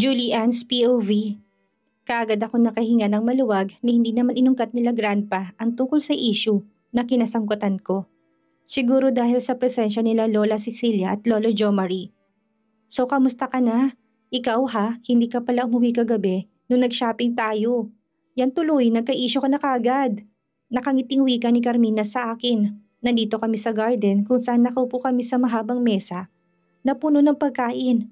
Julian's POV. Kaagad ako nakahinga ng maluwag na hindi naman inungkat nila grandpa ang tungkol sa issue na kinasangkutan ko. Siguro dahil sa presensya nila Lola Cecilia at Lolo Jo Marie. So kamusta ka na? Ikaw ha, hindi ka pala umuwi kagabi nung nag-shopping tayo. Yan tuloy, nagka-issue ka na kaagad. Nakangiting wika ni Carmina sa akin. Nandito kami sa garden kung saan nakaupo kami sa mahabang mesa na puno ng pagkain.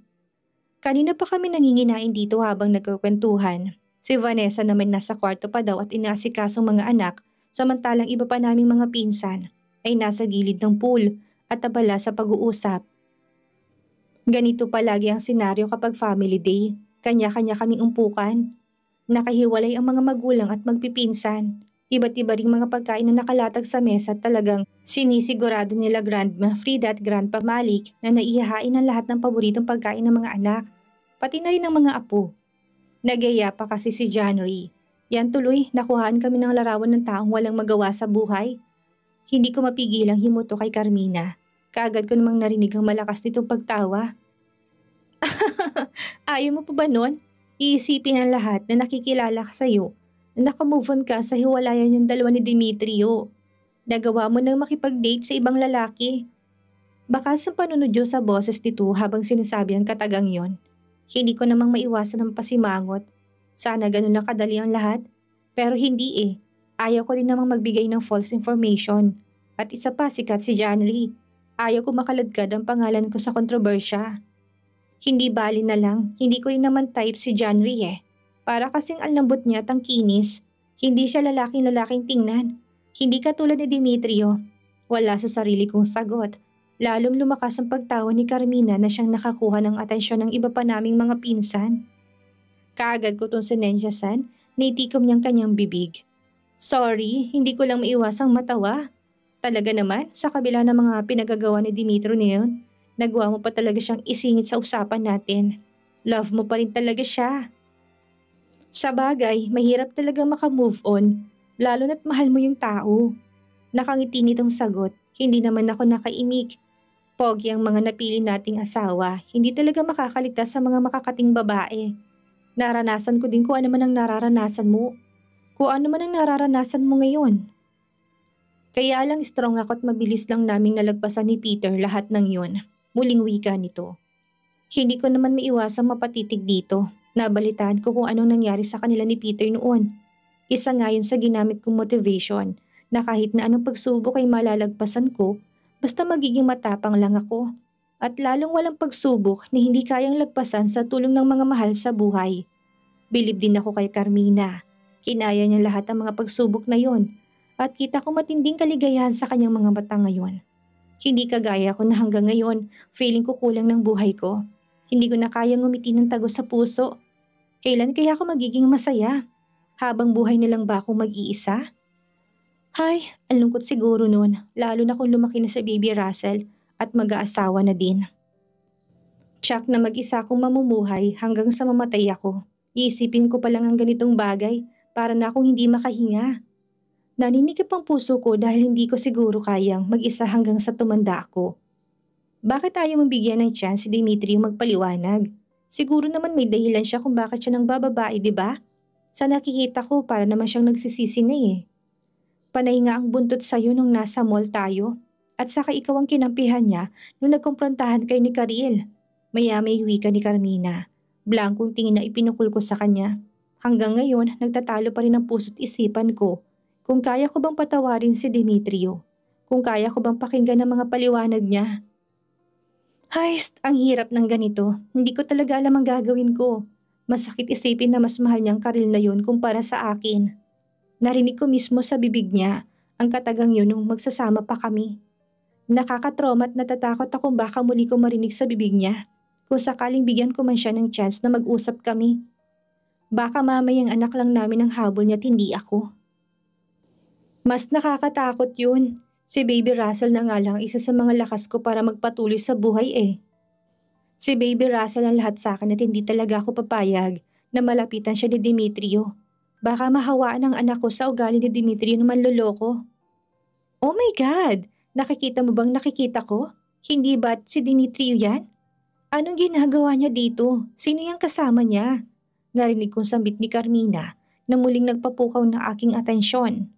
Kanina pa kami nanginginain dito habang nagkukwentuhan. Si Vanessa naman nasa kwarto pa daw at inaasikasong mga anak samantalang iba pa naming mga pinsan ay nasa gilid ng pool at abala sa pag-uusap. Ganito palagi ang senaryo kapag family day. Kanya-kanya kaming umpukan. Nakahiwalay ang mga magulang at magpipinsan. Iba't iba ring mga pagkain na nakalatag sa mesa at talagang sinisigurado nila Grandma Frida at Grandpa Malik na naihahain ang lahat ng paboritong pagkain ng mga anak. Pati na rin ng mga apo. Nagaya pa kasi si January. Yan tuloy, nakuhaan kami ng larawan ng taong walang magawa sa buhay. Hindi ko mapigilang himuto kay Carmina. Kaagad ko namang narinig ang malakas nitong pagtawa. Ayaw mo pa ba nun? Iisipin ang lahat na nakikilala ka sa'yo na nakamove on ka sa hiwalayan yung dalawa ni Demetrio. Nagawa mo nang makipag-date sa ibang lalaki. Bakas ang panunodyo sa boses nito habang sinasabi ang katagang yon. Hindi ko namang maiwasan ang pasimangot. Sana ganun lang kadali ang lahat. Pero hindi eh. Ayaw ko din namang magbigay ng false information. At isa pa sikat si January. Ayaw ko makaladkad ang pangalan ko sa kontrobersya. Hindi bali na lang, hindi ko rin naman type si January eh. Para kasing ang lambot niya at ang kinis. Hindi siya lalaking tingnan. Hindi katulad ni Demetrio. Wala sa sarili kong sagot. Lalong lumakas ang pagtawa ni Carmina na siyang nakakuha ng atensyon ng iba pa naming mga pinsan. Kaagad ko tong sinensyasan, naitikom niyang kanyang bibig. Sorry, hindi ko lang maiwasang matawa. Talaga naman, sa kabila ng mga pinagagawa ni Demetrio ngayon, nagawa mo pa talaga siyang isingit sa usapan natin. Love mo pa rin talaga siya. Sa bagay, mahirap talaga makamove on, lalo na't mahal mo yung tao. Nakangiti nitong sagot, hindi naman ako nakaimik. Pogi ang mga napili nating asawa, hindi talaga makakaligtas sa mga makakating babae. Naranasan ko din kung ano man ang nararanasan mo. Kung ano man ang nararanasan mo ngayon. Kaya lang strong ako at mabilis lang naming nalagpasan ni Peter lahat ng yun. Muling wika nito. Hindi ko naman maiwasang mapatitig dito. Nabalitaan ko kung anong nangyari sa kanila ni Peter noon. Isa nga yun sa ginamit kong motivation na kahit na anong pagsubok ay malalagpasan ko, basta magiging matapang lang ako. At lalong walang pagsubok na hindi kayang lagpasan sa tulong ng mga mahal sa buhay. Bilib din ako kay Carmina. Kinaya niya lahat ang mga pagsubok na yon. At kita ko matinding kaligayahan sa kanyang mga mata ngayon. Hindi kagaya ko na hanggang ngayon, feeling ko kulang ng buhay ko. Hindi ko na kayang ngumiti ng tagos sa puso. Kailan kaya ako magiging masaya? Habang buhay na lang ba akong mag-iisa? Hay, ang lungkot siguro noon, lalo na kung lumaki na sa baby Russell at mag-aasawa na din. Tsak na mag-isa akong mamumuhay hanggang sa mamatay ako. Iisipin ko pa lang ang ganitong bagay para na akong hindi makahinga. Naninikip ang puso ko dahil hindi ko siguro kayang mag-isa hanggang sa tumanda ako. Bakit ayaw mong bigyan ng chance si Demetrio magpaliwanag? Siguro naman may dahilan siya kung bakit siya nang bababae, di ba? Sa nakikita ko para naman siyang nagsisisi na eh. Panay nga ang buntot sa'yo nung nasa mall tayo. At saka ikaw ang kinampihan niya nung nagkumprontahan kayo ni Karil. Maya-may wika ni Carmina. Blankong tingin na ipinukul ko sa kanya. Hanggang ngayon, nagtatalo pa rin ang puso't isipan ko. Kung kaya ko bang patawarin si Demetrio? Kung kaya ko bang pakinggan ang mga paliwanag niya? Ay, ang hirap ng ganito. Hindi ko talaga alam ang gagawin ko. Masakit isipin na mas mahal niyang Karil na yun kumpara sa akin. Narinig ko mismo sa bibig niya ang katagang yun nung magsasama pa kami. Nakakatrauma at natatakot akong baka muli ko marinig sa bibig niya. Kung sakaling bigyan ko man siya ng chance na mag-usap kami. Baka mamayang anak lang namin ang habol niya at hindi ako. Mas nakakatakot yun. Si Baby Russell na nga lang isa sa mga lakas ko para magpatuloy sa buhay eh. Si Baby Russell ang lahat sa akin at hindi talaga ako papayag na malapitan siya ni Demetrio. Baka mahawaan ang anak ko sa ugali ni Demetrio na manloloko. Oh my God! Nakikita mo bang nakikita ko? Hindi ba't si Demetrio yan? Anong ginagawa niya dito? Sino yung kasama niya? Narinig kong sambit ni Carmina na muling nagpapukaw ng aking atensyon.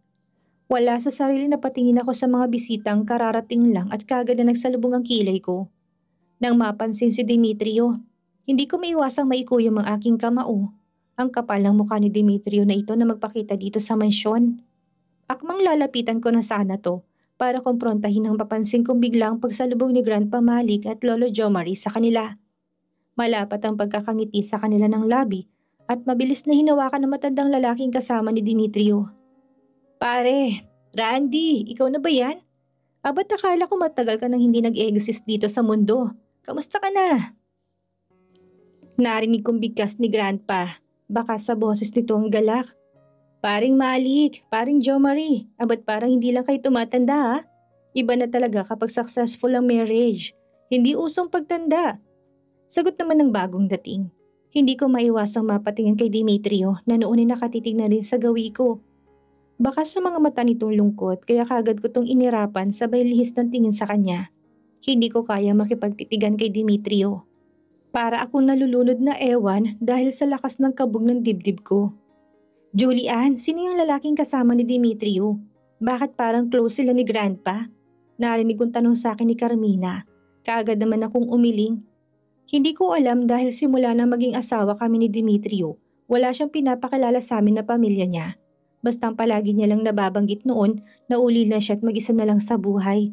Wala sa sarili na patingin ako sa mga bisitang kararating lang at kagad na nagsalubong ang kilay ko. Nang mapansin si Demetrio, hindi ko maiwasang maikuyom ang aking kamao. Ang kapal ng mukha ni Demetrio na ito na magpakita dito sa mansyon. Akmang lalapitan ko na sana to para kumprontahin ang papansin kong biglang pagsalubong ni Grandpa Malik at Lolo Jomari sa kanila. Malapat ang pagkakangiti sa kanila ng labi at mabilis na hinawakan ng matandang lalaking kasama ni Demetrio. Pare, Randy, ikaw na ba yan? Abat akala ko matagal ka nang hindi nag-exist dito sa mundo. Kamusta ka na? Narinig kong bigkas ni Grandpa. Baka sa boses nito ang galak. Paring Malik, paring Jomari, abat parang hindi lang kayo tumatanda ha? Iba na talaga kapag successful ang marriage. Hindi usong pagtanda. Sagot naman ng bagong dating. Hindi ko maiwasang mapatingin kay Demetrio na noon ay nakatitig na rin sa gawi ko. Baka sa mga mata nitong lungkot kaya kagad ko tong inirapan sabay lihis ng tingin sa kanya. Hindi ko kaya makipagtitigan kay Demetrio. Para akong nalulunod na ewan dahil sa lakas ng kabog ng dibdib ko. Julian, sino yung lalaking kasama ni Demetrio? Bakit parang close sila ni Grandpa? Narinig kong tanong sa akin ni Carmina. Kaagad naman akong umiling. Hindi ko alam dahil simula na maging asawa kami ni Demetrio, wala siyang pinapakilala sa amin na pamilya niya. Bastang palagi niya lang nababanggit noon na uli na siya at mag-isa na lang sa buhay.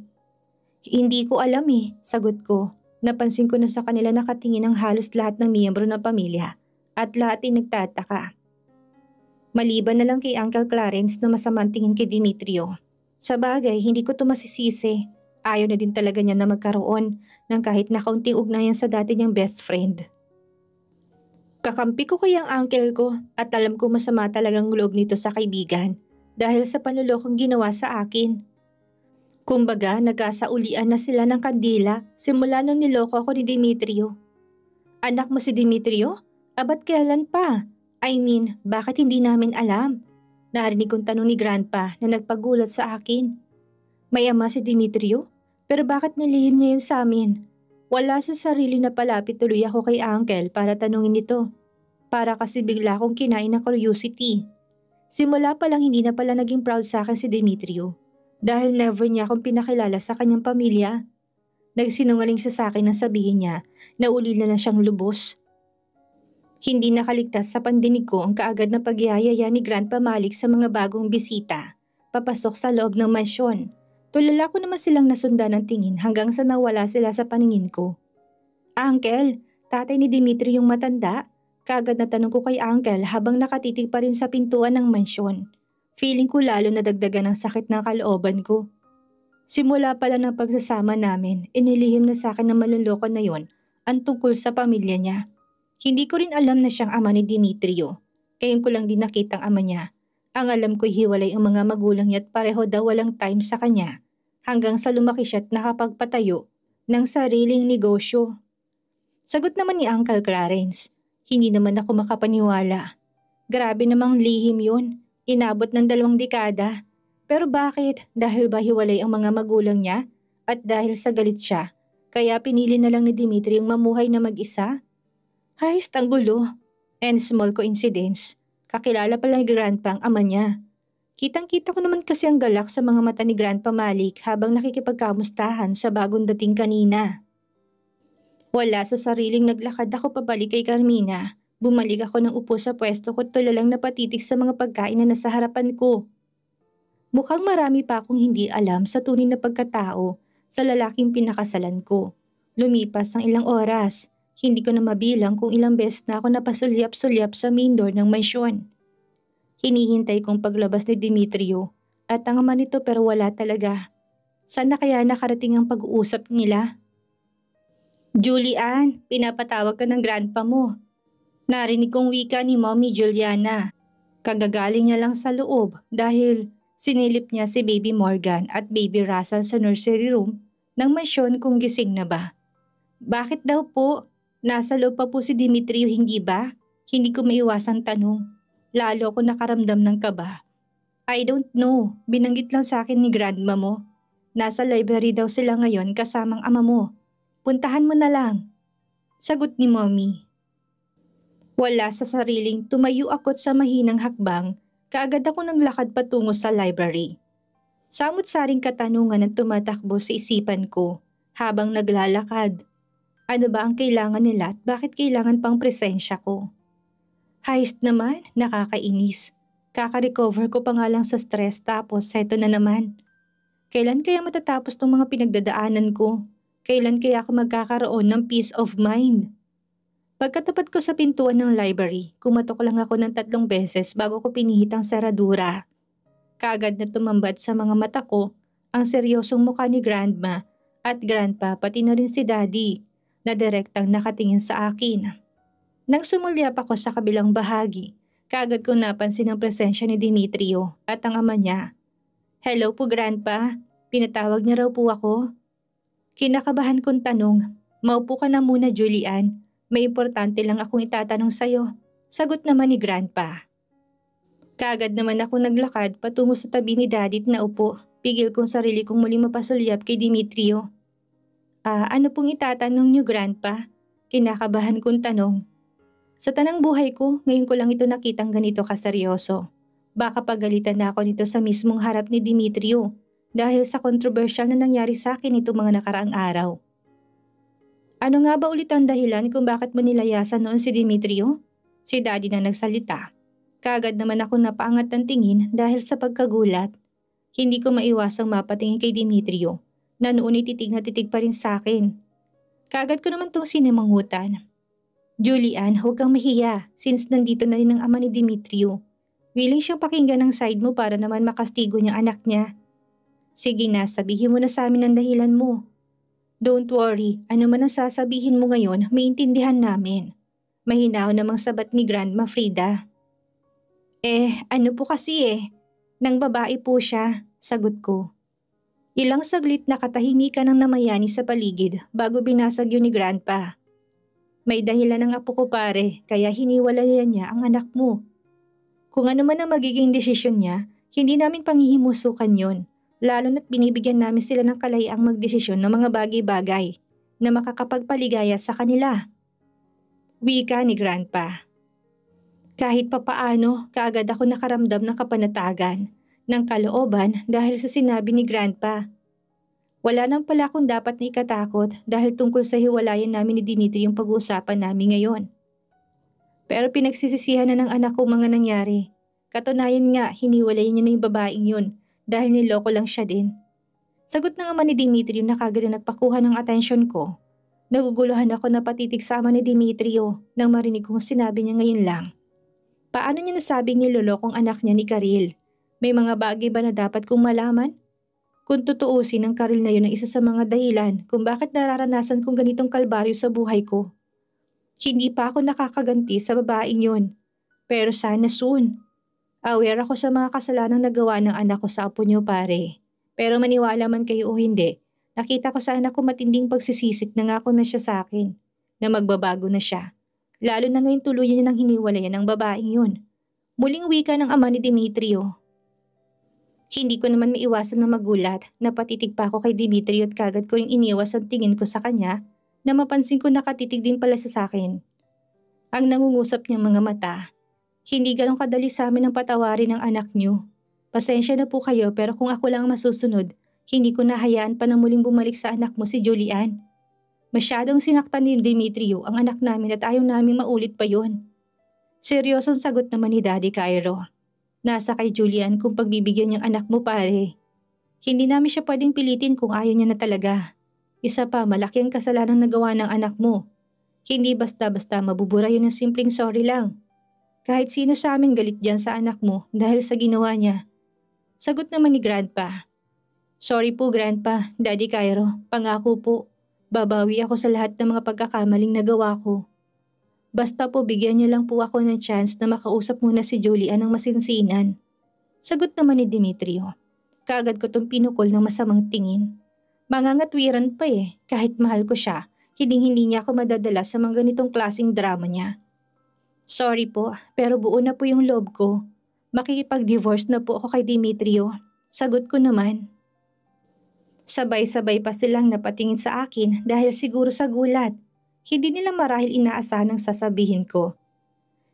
Hindi ko alam sagot ko. Napansin ko na sa kanila nakatingin ang halos lahat ng miyembro ng pamilya at lahat ay nagtataka. Maliban na lang kay Uncle Clarence na masamang tingin kay Demetrio. Sa bagay, hindi ko to masisisi. Ayaw na din talaga niya na magkaroon ng kahit na kaunting ugnayan sa dati niyang best friend. Kakampi ko kay ang uncle ko at alam ko masama talagang loob nito sa kaibigan dahil sa panlulokong ginawa sa akin. Kumbaga, nagkasaulian na sila ng kandila simula nung niloko ako ni Demetrio. Anak mo si Demetrio? Abat kailan pa? I mean, bakit hindi namin alam? Narinig kong tanong ni Grandpa na nagpagulat sa akin. May ama si Demetrio? Pero bakit nilihim niya yun sa amin? Wala sa sarili na palapit tuloy ako kay Uncle para tanungin ito. Para kasi bigla akong kinain ng curiosity. Simula pa lang hindi na pala naging proud sa akin si Demetrio. Dahil never niya akong pinakilala sa kanyang pamilya. Nagsinungaling siya sa akin nang sabihin niya na uli na siyang lubos. Hindi nakaligtas sa pandinig ko ang kaagad na pagyayaya ni Grandpa Malik sa mga bagong bisita. Papasok sa loob ng mansyon. Tulala ko naman silang nasundan ng tingin hanggang sa nawala sila sa paningin ko. Uncle, tatay ni Dimitri yung matanda? Kaagad na tanong ko kay Uncle habang nakatitig pa rin sa pintuan ng mansyon. Feeling ko lalo na dagdagan ng sakit ng kalooban ko. Simula pala ng pagsasama namin, inilihim na sa akin ng maluloko na yon ang tungkol sa pamilya niya. Hindi ko rin alam na siyang ama ni Demetrio. Ngayon ko lang din nakita ang ama niya. Ang alam ko'y hiwalay ang mga magulang niya at pareho daw walang time sa kanya. Hanggang sa lumaki siya at nakapagpatayo ng sariling negosyo. Sagot naman ni Uncle Clarence. Hindi naman ako makapaniwala. Grabe namang lihim yun. Inabot ng 2 dekada. Pero bakit? Dahil ba hiwalay ang mga magulang niya? At dahil sa galit siya, kaya pinili na lang ni Demetrio yung mamuhay na mag-isa? Hayos ang gulo. And small coincidence. Kakilala pala ni Grandpa ang ama niya. Kitang-kita ko naman kasi ang galak sa mga mata ni Grandpa Malik habang nakikipagkamustahan sa bagong dating kanina. Wala sa sariling naglakad ako pabalik kay Carmina. Bumalik ako ng upo sa pwesto ko at tulalang napatitig sa mga pagkain na nasa harapan ko. Mukhang marami pa akong hindi alam sa tunay na pagkatao sa lalaking pinakasalan ko. Lumipas ang ilang oras. Hindi ko na mabilang kung ilang beses na ako napasulyap-sulyap sa main door ng mansyon. Hinihintay kong paglabas ni Demetrio at ang ama nito pero wala talaga. Sana kaya nakarating ang pag-uusap nila? Julian, pinapatawag ka ng grandpa mo. Narinig kong wika ni Mommy Juliana. Kagagaling niya lang sa loob dahil sinilip niya si Baby Morgan at Baby Russell sa nursery room ng mansyon kung gising na ba. Bakit daw po? Nasa loob pa po si Demetrio, hindi ba? Hindi ko maiwasang tanong. Lalo ako nakaramdam ng kaba. I don't know, binanggit lang sa akin ni grandma mo. Nasa library daw sila ngayon kasamang ama mo. Puntahan mo na lang. Sagot ni Mommy. Wala sa sariling tumayo ako't sa mahinang hakbang, kaagad ako naglakad patungo sa library. Samot-saring katanungan ang tumatakbo sa isipan ko habang naglalakad. Ano ba ang kailangan nila at bakit kailangan pang presensya ko? Heist naman, nakakainis. Kaka-recover ko pa nga lang sa stress tapos heto na naman. Kailan kaya matatapos tong mga pinagdadaanan ko? Kailan kaya ako magkakaroon ng peace of mind? Pagkatapat ko sa pintuan ng library, kumatok lang ako ng 3 beses bago ko pinihit ang saradura. Kaagad na tumambad sa mga mata ko ang seryosong mukha ni Grandma at Grandpa pati na rin si Daddy na direktang nakatingin sa akin. Nang sumulyap ako sa kabilang bahagi, kaagad ko napansin ang presensya ni Demetrio at ang ama niya. Hello po Grandpa, pinatawag niya raw po ako. Kinakabahan kong tanong, maupo ka na muna Julian, may importante lang akong itatanong sa'yo. Sagot naman ni Grandpa. Kaagad naman ako naglakad patungo sa tabi ni Daddy at naupo. Pigil kong sarili kong muling mapasulyap kay Demetrio. Ano pong itatanong niyo Grandpa? Kinakabahan kong tanong. Sa tanang buhay ko, ngayon ko lang ito nakitang ganito kaseryoso. Baka pagalitan na ako nito sa mismong harap ni Demetrio dahil sa controversial na nangyari sa akin itong mga nakaraang araw. Ano nga ba ulit ang dahilan kung bakit mo nilayasan noon si Demetrio? Si Daddy na nagsalita. Kaagad naman ako napaangat ng tingin dahil sa pagkagulat. Hindi ko maiwasang mapatingin kay Demetrio na noon titig na titig pa rin sa akin. Kaagad ko naman tong sinimangutan. Julian, huwag kang mahiya since nandito na rin ang ama ni Demetrio. Willing siyang pakinggan ang side mo para naman makastigo niyang anak niya. Sige na, sabihin mo na sa amin ang dahilan mo. Don't worry, ano man ang sasabihin mo ngayon, maintindihan namin. Mahinaw namang sabat ni Grandma Frida. Ano po kasi nang babae po siya, sagot ko. Ilang saglit na katahimikan ang namayani sa paligid bago binasag yun ni Grandpa. May dahilan ng apo ko pare, kaya hiniwalayan niya ang anak mo. Kung ano man ang magiging desisyon niya, hindi namin panghihimusukan yon. Lalo na't binibigyan namin sila ng kalayaang magdesisyon ng mga bagay-bagay na makakapagpaligaya sa kanila. Wika ni Grandpa. Kahit papaano, kaagad ako nakaramdam ng kapanatagan, ng kalooban dahil sa sinabi ni Grandpa. Wala nang pala akong dapat na ikatakot dahil tungkol sa hiwalayan namin ni Dimitri yung pag-uusapan namin ngayon. Pero pinagsisisihan na ng anak ko mga nangyari. Katunayan nga, hiniwalayan niya na yung babaeng yun dahil niloko lang siya din. Sagot ng ama ni Demetrio na kagad na nagpakuha ng atensyon ko. Naguguluhan ako na patitig sa ama ni Demetrio nang marinig kong sinabi niya ngayon lang. Paano niya nasabing nilolokong anak niya ni Karil? May mga bagay ba na dapat kong malaman? Kung tutuusin ang Karil na yun ang isa sa mga dahilan kung bakit nararanasan kong ganitong kalbaryo sa buhay ko. Hindi pa ako nakakaganti sa babaeng yun. Pero sana soon. Aware ako sa mga kasalanang nagawa ng anak ko sa apo niyo pare. Pero maniwala man kayo o hindi, nakita ko sa anak ko matinding pagsisisik na ngako na siya sa akin. Na magbabago na siya. Lalo na ngayon tuluyan niya ng hiniwalayan ng babaeng yun. Muling wika ng ama ni Demetrio. Hindi ko naman maiwasan na magulat na patitig pa ako kay Demetrio at kagad ko ring iniwas ang tingin ko sa kanya na mapansin ko nakatitig din pala sa akin. Ang nangungusap niyang mga mata. Hindi ganong kadali sa amin ang patawarin ng anak niyo. Pasensya na po kayo pero kung ako lang ang masusunod, hindi ko nahayaan pa na muling bumalik sa anak mo si Julian. Masyadong sinaktan ni Demetrio ang anak namin at ayaw namin maulit pa yon. Seryosong sagot naman ni Daddy Cairo. Nasa kay Julian kung pagbibigyan niyang anak mo pare. Hindi namin siya pwedeng pilitin kung ayaw niya na talaga. Isa pa, malaki ang kasalanang nagawa ng anak mo. Hindi basta-basta mabubura yun ng simpleng sorry lang. Kahit sino sa amin galit dyan sa anak mo dahil sa ginawa niya. Sagot naman ni Grandpa. Sorry po Grandpa, Daddy Cairo, pangako po. Babawi ako sa lahat ng mga pagkakamaling nagawa ko. Basta po bigyan niyo lang po ako ng chance na makausap muna si Julian ng masinsinan. Sagot naman ni Demetrio. Kaagad ko tong pinukol ng masamang tingin. Mangangatwiran pa kahit mahal ko siya, hindi niya ako madadala sa mga ganitong klaseng drama niya. Sorry po, pero buo na po yung loob ko. Makikipag-divorce na po ako kay Demetrio. Sagot ko naman. Sabay-sabay pa silang napatingin sa akin dahil siguro sa gulat. Hindi nila marahil inaasahan ang sasabihin ko.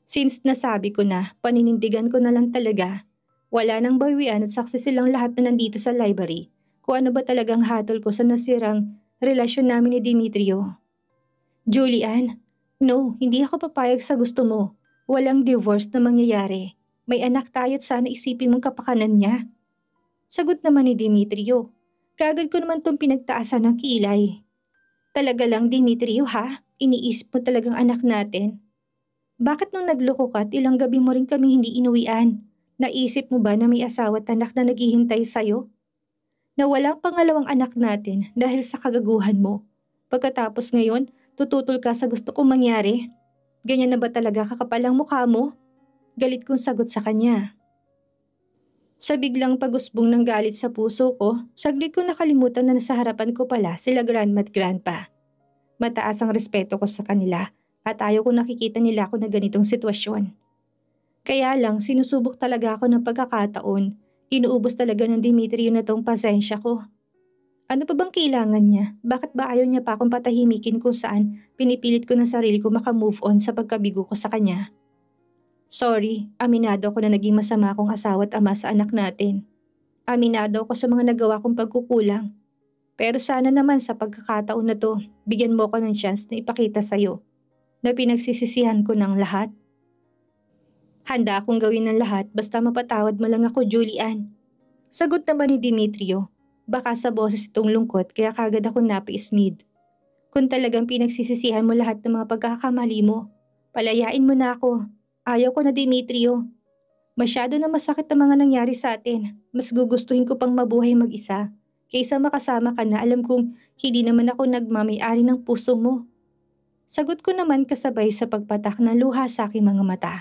Since nasabi ko na, paninindigan ko na lang talaga. Wala nang bawian at saksi silang lahat na nandito sa library kung ano ba talagang hatol ko sa nasirang relasyon namin ni Demetrio. Julian, no, hindi ako papayag sa gusto mo. Walang divorce na mangyayari. May anak tayo at sana isipin mong kapakanan niya. Sagot naman ni Demetrio. Kagad ko naman tong pinagtaasan ng kilay. Talaga lang, Demetrio, ha? Iniisip mo talagang anak natin? Bakit nung nagloko ka at ilang gabi mo rin kami hindi inuwian? Naisip mo ba na may asawa at anak na naghihintay sa'yo? Na walang pangalawang anak natin dahil sa kagaguhan mo. Pagkatapos ngayon, tututol ka sa gusto kong mangyari? Ganyan na ba talaga kakapalang mukha mo? Galit kong sagot sa kanya. Sa biglang pagusbong ng galit sa puso ko, saglit ko nakalimutan na nasa harapan ko pala sila grandma at grandpa. Mataas ang respeto ko sa kanila at ayaw ko nakikita nila ako na ganitong sitwasyon. Kaya lang sinusubok talaga ako ng pagkakataon, inuubos talaga ng Demetrio na tong pasensya ko. Ano pa bang kailangan niya? Bakit ba ayaw niya pa akong patahimikin kung saan pinipilit ko ng sarili ko makamove on sa pagkabigo ko sa kanya? Sorry, aminado ako na naging masama akong asawa at ama sa anak natin. Aminado ako sa mga nagawa kong pagkukulang. Pero sana naman sa pagkakataon na to, bigyan mo ko ng chance na ipakita sa'yo na pinagsisisihan ko ng lahat. Handa akong gawin ng lahat basta mapatawad mo lang ako, Julian. Sagot naman ni Demetrio. Baka sa boses itong lungkot kaya kagad ako napaismid. Kung talagang pinagsisisihan mo lahat ng mga pagkakamali mo, palayain mo na ako. Ayaw ko na, Demetrio. Masyado na masakit ang mga nangyari sa atin. Mas gugustuhin ko pang mabuhay mag-isa. Kaysa makasama ka na alam kong hindi naman ako nagmamay-ari ng puso mo. Sagot ko naman kasabay sa pagpatak ng luha sa aking mga mata.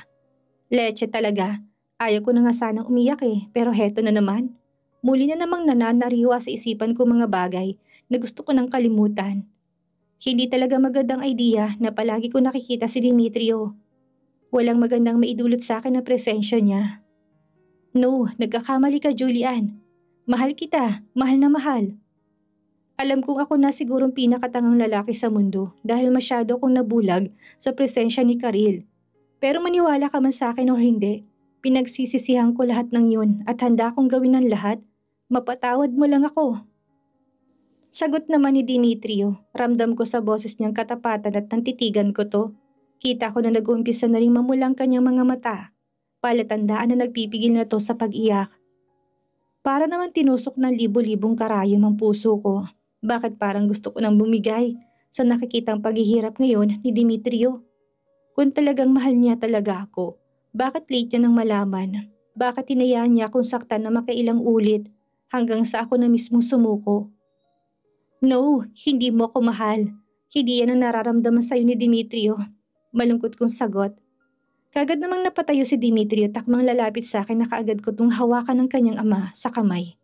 Leche talaga. Ayaw ko na nga sanang umiyak pero heto na naman. Muli na namang nananariwa sa isipan ko mga bagay na gusto ko nang kalimutan. Hindi talaga magandang idea na palagi ko nakikita si Demetrio. Walang magandang maidulot sa akin na presensya niya. No, nagkakamali ka, Julian. Mahal kita, mahal na mahal. Alam kong ako na sigurong pinakatangang lalaki sa mundo dahil masyado akong nabulag sa presensya ni Karil. Pero maniwala ka man sa akin o hindi, pinagsisisihan ko lahat ng yun at handa akong gawin ng lahat. Mapatawad mo lang ako. Sagot naman ni Demetrio, ramdam ko sa boses niyang katapatan at nantitigan ko to. Kita ko na nag-uumpisa na rin mamulang kanyang mga mata. Palatandaan na nagpipigil na to sa pag-iyak. Para naman tinusok ng libo-libong karayom ang puso ko. Bakit parang gusto ko nang bumigay sa nakikitang paghihirap ngayon ni Demetrio? Kung talagang mahal niya talaga ako, bakit late niya nang malaman? Bakit hinayaan niya akong saktan na makailang ulit hanggang sa ako na mismo sumuko? No, hindi mo ako mahal. Hindi yan ang nararamdaman sa'yo ni Demetrio. Malungkot kong sagot. Kagad namang napatayo si Demetrio takmang lalapit sa akin na kaagad ko tung hawakan ng kanyang ama sa kamay.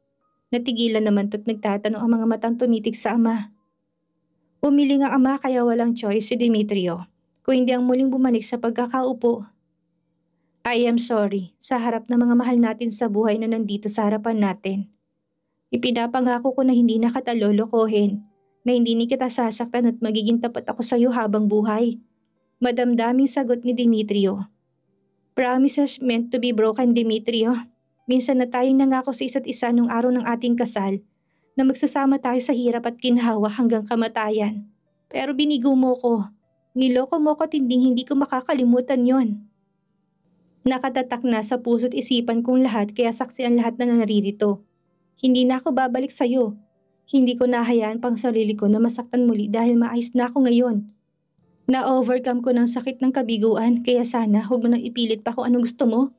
Natigilan naman to't nagtatanong ang mga matang tumitig sa ama. Umiling ang ama kaya walang choice si Demetrio, kung hindi ang muling bumalik sa pagkakaupo. I am sorry sa harap ng mga mahal natin sa buhay na nandito sa harapan natin. Ipinapangako ko na hindi na kita lolokohin, na hindi ni kita sasaktan at magiging tapat ako sa iyo habang buhay. Madamdaming sagot ni Demetrio. Promises meant to be broken, Demetrio. Minsan na tayong nangako sa isa't isa nung araw ng ating kasal na magsasama tayo sa hirap at ginhawa hanggang kamatayan. Pero binigo mo ko. Niloko mo ko at hindi ko makakalimutan yon. Nakatatak na sa puso't isipan kong lahat kaya saksi ang lahat na naririto. Hindi na ako babalik sa'yo. Hindi ko nahayaan pang sarili ko na masaktan muli dahil maayos na ako ngayon. Na-overcome ko ng sakit ng kabiguan kaya sana huwag mo nang ipilit pa kung anong gusto mo.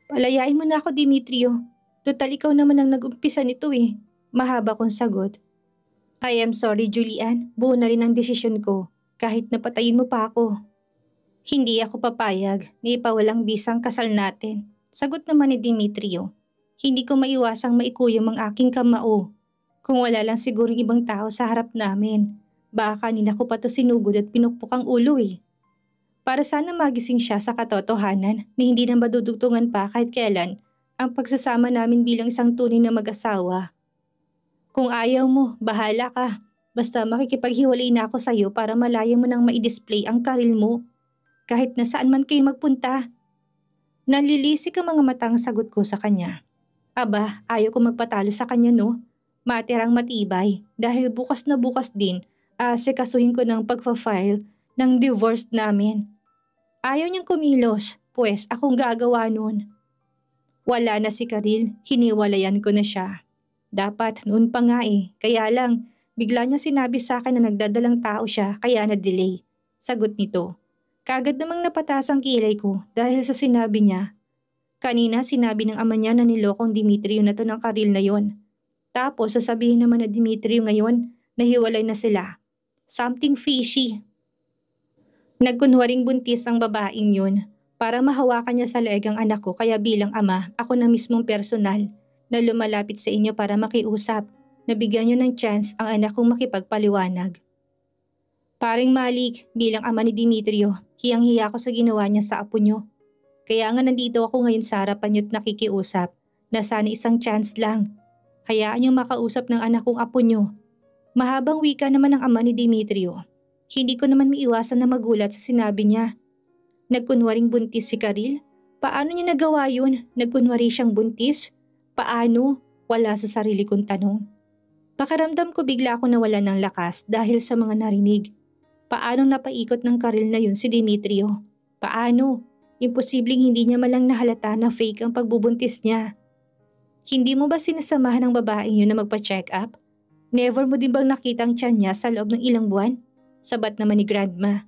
Palayain mo na ako, Demetrio. Total ikaw naman ang nag-umpisa nito Mahaba kong sagot. I am sorry, Julian. Buo na rin ang desisyon ko kahit napatayin mo pa ako. Hindi ako papayag na ipawalang bisang kasal natin. Sagot naman ni Demetrio. Hindi ko maiwasang maikuyom ang aking kamao. Kung wala lang sigurong ibang tao sa harap namin. Baka kanina ko pa to sinugod at pinukpok ang ulo Para sana magising siya sa katotohanan na hindi na madudugtungan pa kahit kailan ang pagsasama namin bilang isang tunay na mag-asawa. Kung ayaw mo, bahala ka. Basta makikipaghiwalay na ako sa'yo para malaya mo nang ma-display ang karil mo. Kahit na saan man kayo magpunta. Nalilisik ang mga matang sagot ko sa kanya. Aba, ayaw ko magpatalo sa kanya no. Matirang matibay dahil bukas na bukas din asikasuhin ko ng pagpa-file ng divorce namin. Ayaw niyang kumilos, pues akong gagawa nun. Wala na si Karil, hiniwalayan ko na siya. Dapat noon pa nga kaya lang bigla niya sinabi sa akin na nagdadalang tao siya kaya na-delay. Sagot nito. Kagad namang napatas ang kilay ko dahil sa sinabi niya. Kanina sinabi ng ama niya na nilokong Demetrio na to ng Karil na yon. Tapos sasabihin naman na Demetrio ngayon na hiwalay na sila. Something fishy. Nagkunwaring buntis ang babaeng yun para mahawakan niya sa leeg ang anak ko kaya bilang ama ako na mismong personal na lumalapit sa inyo para makiusap na bigyan niyo ng chance ang anak kong makipagpaliwanag. Paring Malik, bilang ama ni Demetrio, hiyang-hiya ko sa ginawa niya sa apo niyo. Kaya nga nandito ako ngayon sa harapan niyo't nakikiusap na sana isang chance lang. Hayaan niyo makausap ng anak kong apo niyo. Mahabang wika naman ng ama ni Demetrio. Hindi ko naman maiwasan na magulat sa sinabi niya. Nagkunwaring buntis si Karil? Paano niya nagawa yun? Nagkunwari siyang buntis? Paano? Wala sa sarili kong tanong. Pakiramdam ko bigla ako nawala ng lakas dahil sa mga narinig. Paano napaikot ng Karil na yun si Demetrio? Paano? Imposibleng hindi niya malang nahalata na fake ang pagbubuntis niya. Hindi mo ba sinasamahan ng babaeng yun na magpa-check up? Never mo din bang nakita ang tiyan niya sa loob ng ilang buwan? Sabat naman ni Grandma.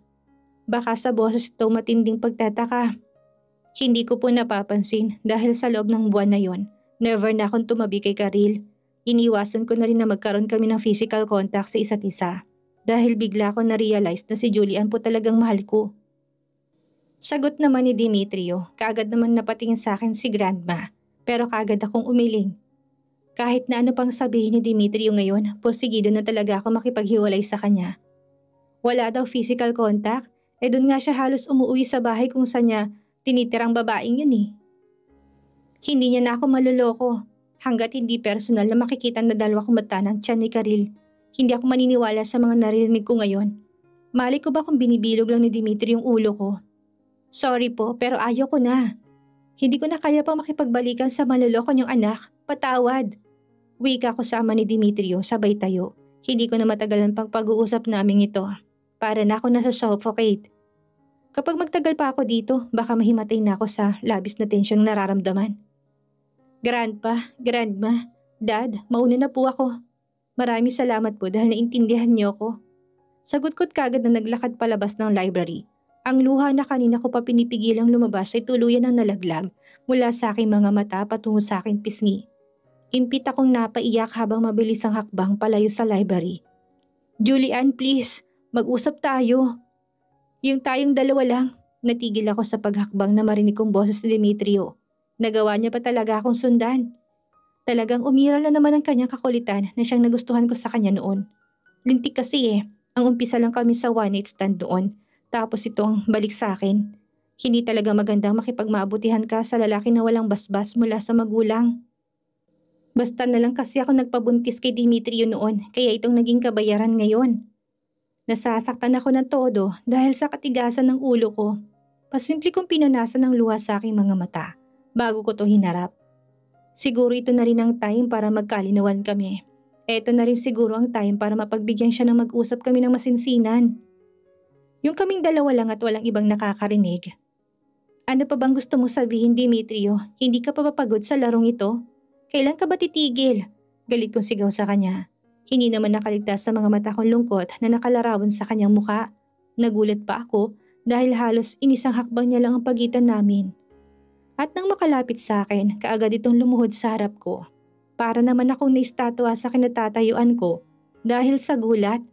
Baka sa boses ito matinding pagtataka. Hindi ko po napapansin dahil sa loob ng buwan na yon, never na akong tumabi kay Karil. Iniwasan ko na rin na magkaroon kami ng physical contact sa isa't isa dahil bigla ko na-realize na si Julian po talagang mahal ko. Sagot naman ni Demetrio, kaagad naman napatingin sa akin si Grandma, pero kaagad akong umiling. Kahit na ano pang sabihin ni Demetrio ngayon, porsigido na talaga ako makipaghiwalay sa kanya. Wala daw physical contact, doon nga siya halos umuwi sa bahay kung saan niya tinitirang babaeng yun. Hindi niya na ako maluloko, hanggat hindi personal na makikita na dalawa kong mata ng tiyan ni Karil. Hindi ako maniniwala sa mga naririnig ko ngayon. Mali ko ba kung binibilog lang ni Demetrio yung ulo ko? Sorry po, pero ayaw ko na. Hindi ko na kaya pa makipagbalikan sa maluloko niyong anak. Patawad. Wika ko sa ama ni Demetrio, sabay tayo. Hindi ko na matagalan pang pag-uusap naming ito. Para na ako nasa suffocate. Kapag magtagal pa ako dito, baka mahimatay na ako sa labis na tensyong nararamdaman. Grandpa, Grandma, Dad, mauna na po ako. Maraming salamat po dahil naintindihan niyo ko. Sagot ko't kagad na naglakad palabas ng library. Ang luha na kanina ko pa pinipigilang lumabas ay tuluyan ng nalaglag mula sa aking mga mata patungo sa aking pisngi. Impit akong napaiyak habang mabilis ang hakbang palayo sa library. Julian, please, mag-usap tayo. Yung tayong dalawa lang, natigil ako sa paghakbang na marinig kong boses ni Demetrio. Nagawa niya pa talaga akong sundan. Talagang umiral na naman ang kanyang kakulitan na siyang nagustuhan ko sa kanya noon. Lintik kasi ang umpisa lang kami sa one night stand noon. Tapos itong balik sa akin. Hindi talaga magandang makipagmaabutihan ka sa lalaki na walang basbas mula sa magulang. Basta na lang kasi ako nagpabuntis kay Demetrio noon kaya itong naging kabayaran ngayon. Nasasaktan ako ng todo dahil sa katigasan ng ulo ko. Pasimple kong pinunasan ng luha sa aking mga mata bago ko to hinarap. Siguro ito na rin ang time para magkalinawan kami. Ito na rin siguro ang time para mapagbigyan siya ng mag-usap kami ng masinsinan. Yung kaming dalawa lang at walang ibang nakakarinig. Ano pa bang gusto mo sabihin, Demetrio? Hindi ka pa papagod sa larong ito? Kailan ka ba titigil? Galit kong sigaw sa kanya. Hindi naman nakaligtas sa mga mata kong lungkot na nakalarawan sa kanyang muka. Nagulat pa ako dahil halos inisang hakbang niya lang ang pagitan namin. At nang makalapit sa akin, kaagad itong lumuhod sa harap ko. Para naman akong naistatwa sa kinatatayuan ko dahil sa gulat.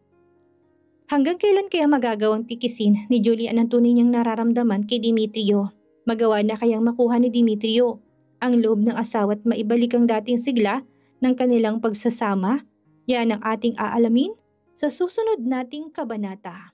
Hanggang kailan kaya magagawang tikisin ni Julian ang tunay niyang nararamdaman kay Demetrio? Magawa na kayang makuha ni Demetrio ang loob ng asawa at maibalik ang dating sigla ng kanilang pagsasama? Yan ang ating aalamin sa susunod nating kabanata.